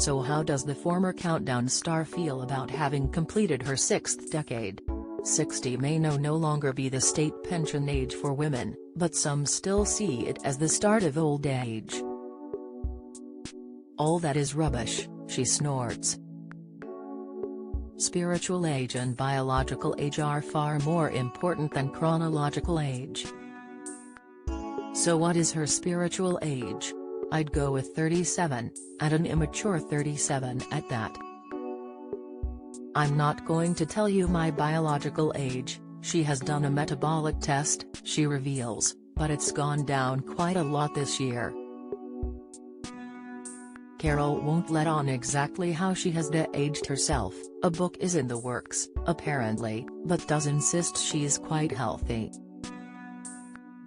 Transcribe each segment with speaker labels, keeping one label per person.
Speaker 1: So how does the former Countdown star feel about having completed her sixth decade? 60 may no longer be the state pension age for women, but some still see it as the start of old age. "All that is rubbish," she snorts. Spiritual age and biological age are far more important than chronological age. So what is her spiritual age? I'd go with 37, and an immature 37 at that. "I'm not going to tell you my biological age," she has done a metabolic test, she reveals, but it's gone down quite a lot this year. Carol won't let on exactly how she has de-aged herself. A book is in the works, apparently, but does insist she's quite healthy.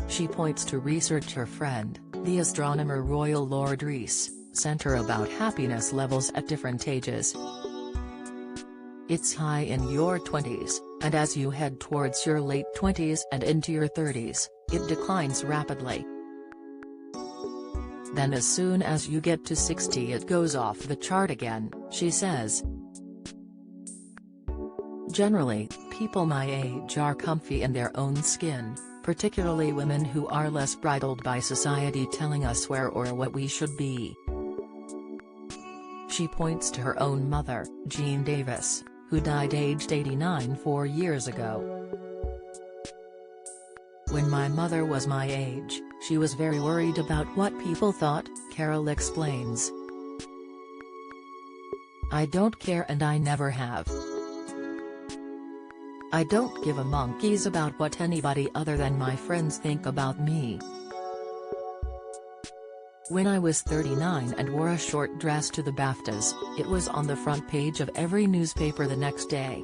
Speaker 1: She points to research her friend, the astronomer Royal Lord Rees, sent her about happiness levels at different ages. "It's high in your 20s, and as you head towards your late 20s and into your 30s, it declines rapidly. Then as soon as you get to 60 it goes off the chart again," she says. "Generally, people my age are comfy in their own skin, particularly women who are less bridled by society telling us where or what we should be." She points to her own mother, Jean Davis, who died aged 89 4 years ago. "When my mother was my age, she was very worried about what people thought," Carol explains. "I don't care and I never have. I don't give a monkeys about what anybody other than my friends think about me. When I was 39 and wore a short dress to the BAFTAs, it was on the front page of every newspaper the next day.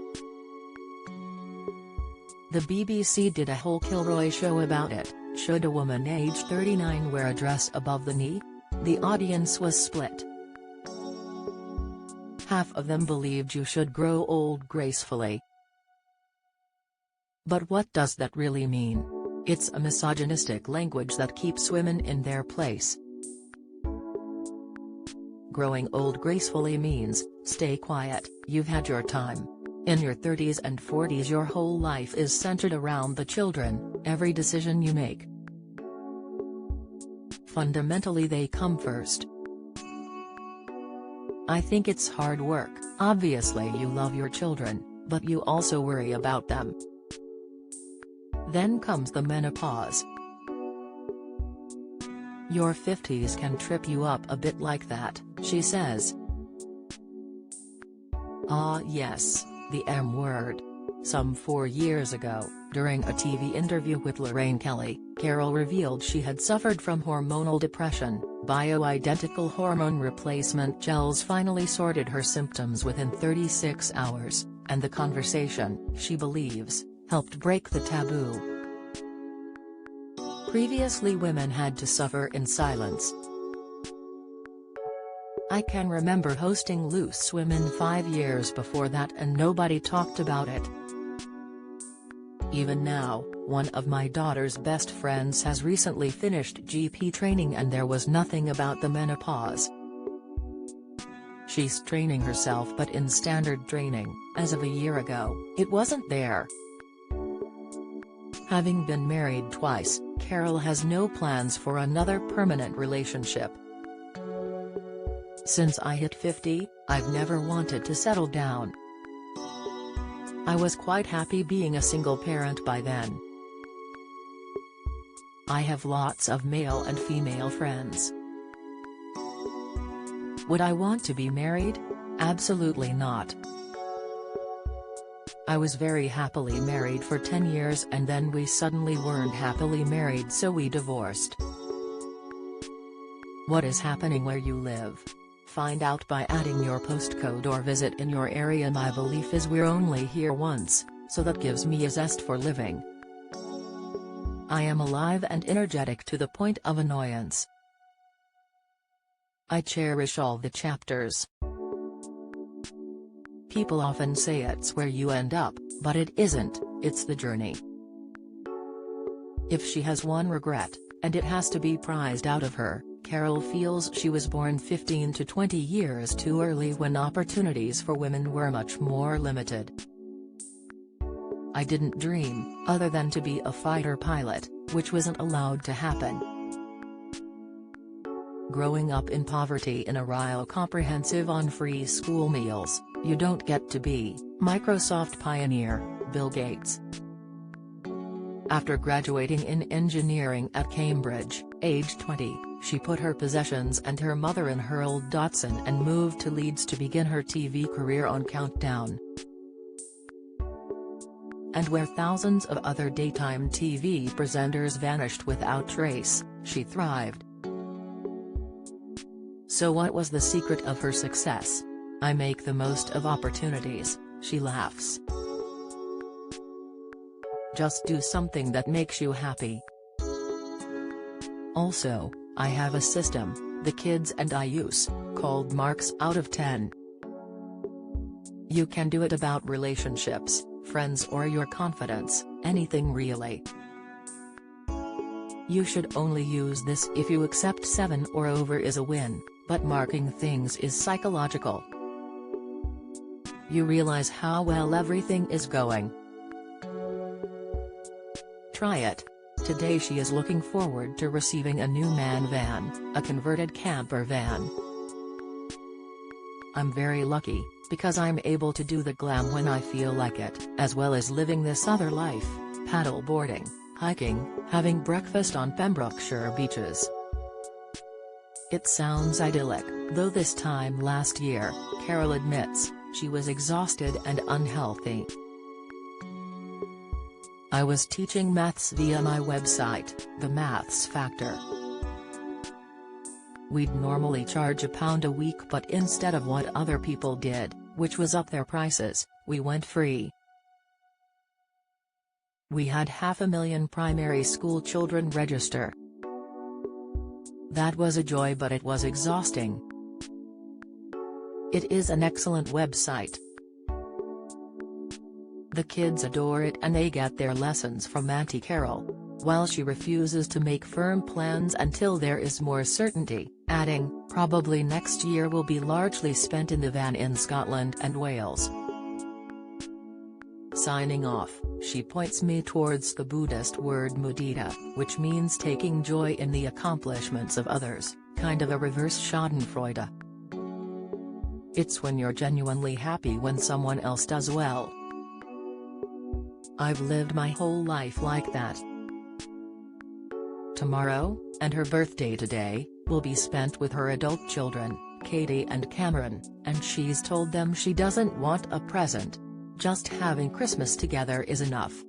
Speaker 1: The BBC did a whole Kilroy show about it. Should a woman aged 39 wear a dress above the knee? The audience was split. Half of them believed you should grow old gracefully. But what does that really mean? It's a misogynistic language that keeps women in their place. Growing old gracefully means, stay quiet, you've had your time. In your 30s and 40s your whole life is centered around the children, every decision you make. Fundamentally they come first. I think it's hard work. Obviously you love your children, but you also worry about them. Then comes the menopause. Your 50s can trip you up a bit like that," she says. Ah yes, the M word. Some 4 years ago, during a TV interview with Lorraine Kelly, Carol revealed she had suffered from hormonal depression. Bioidentical hormone replacement gels finally sorted her symptoms within 36 hours, and the conversation, she believes, helped break the taboo. Previously women had to suffer in silence. "I can remember hosting Loose Women 5 years before that and nobody talked about it. Even now, one of my daughter's best friends has recently finished GP training and there was nothing about the menopause. She's training herself but in standard training, as of a year ago, it wasn't there." Having been married twice, Carol has no plans for another permanent relationship. "Since I hit 50, I've never wanted to settle down. I was quite happy being a single parent by then. I have lots of male and female friends. Would I want to be married? Absolutely not. I was very happily married for 10 years and then we suddenly weren't happily married so we divorced." What is happening where you live? Find out by adding your postcode or visit in your area. My belief is we're only here once, so that gives me a zest for living. I am alive and energetic to the point of annoyance. I cherish all the chapters. People often say it's where you end up, but it isn't, it's the journey. If she has one regret, and it has to be prized out of her, Carol feels she was born 15 to 20 years too early when opportunities for women were much more limited. "I didn't dream, other than to be a fighter pilot, which wasn't allowed to happen." Growing up in poverty in a rural comprehensive on free school meals, you don't get to be Microsoft pioneer, Bill Gates. After graduating in engineering at Cambridge, age 20, she put her possessions and her mother in her old Datsun and moved to Leeds to begin her TV career on Countdown. And where thousands of other daytime TV presenters vanished without trace, she thrived. So what was the secret of her success? "I make the most of opportunities," she laughs. "Just do something that makes you happy. Also, I have a system, the kids and I use, called Marks Out of 10. You can do it about relationships, friends or your confidence, anything really. You should only use this if you accept 7 or over is a win, but marking things is psychological. You realize how well everything is going. Try it." Today she is looking forward to receiving a new man van, a converted camper van. "I'm very lucky, because I'm able to do the glam when I feel like it, as well as living this other life, paddle boarding, hiking, having breakfast on Pembrokeshire beaches." It sounds idyllic, though this time last year, Carol admits, she was exhausted and unhealthy. "I was teaching maths via my website, The Maths Factor. We'd normally charge £1 a week, but instead of what other people did, which was up their prices, we went free. We had 500,000 primary school children register. That was a joy, but it was exhausting. It is an excellent website. The kids adore it and they get their lessons from Auntie Carol," while she refuses to make firm plans until there is more certainty, adding, "Probably next year will be largely spent in the van in Scotland and Wales." Signing off, she points me towards the Buddhist word mudita, which means taking joy in the accomplishments of others, kind of a reverse schadenfreude. It's when you're genuinely happy when someone else does well. I've lived my whole life like that. Tomorrow, and her birthday today, will be spent with her adult children, Katie and Cameron, and she's told them she doesn't want a present. Just having Christmas together is enough.